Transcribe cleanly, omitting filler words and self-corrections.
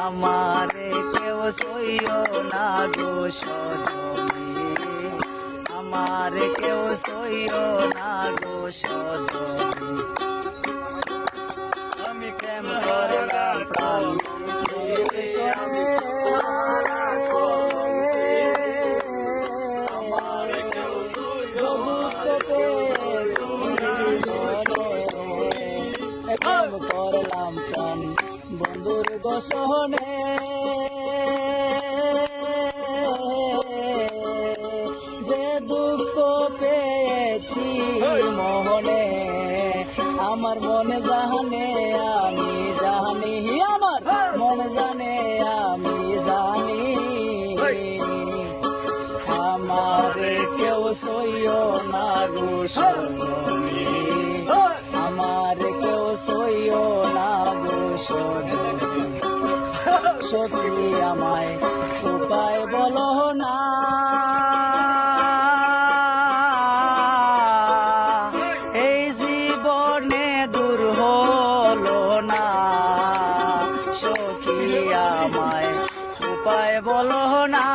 আমারে কেউ সইও না গো সজনী, আমারে কেউ সইও না গো সজনী। আমি প্রেম করলাম প্রাণ করলাম প্রাণ বন্ধুর গোসনে, যে দুঃখ পেয়েছি মোহনে, আমার মনে জানে আমি জানি, আমার মনে জানে আমি জানি। আমারে কেউ সইও না গো সজনী, আমারে কেউ সইও না গো সজনী। সত্যি আমায় উপায় বলো না, এই জীবনে দূর হলো না। সখী আমায় উপায় বলো না।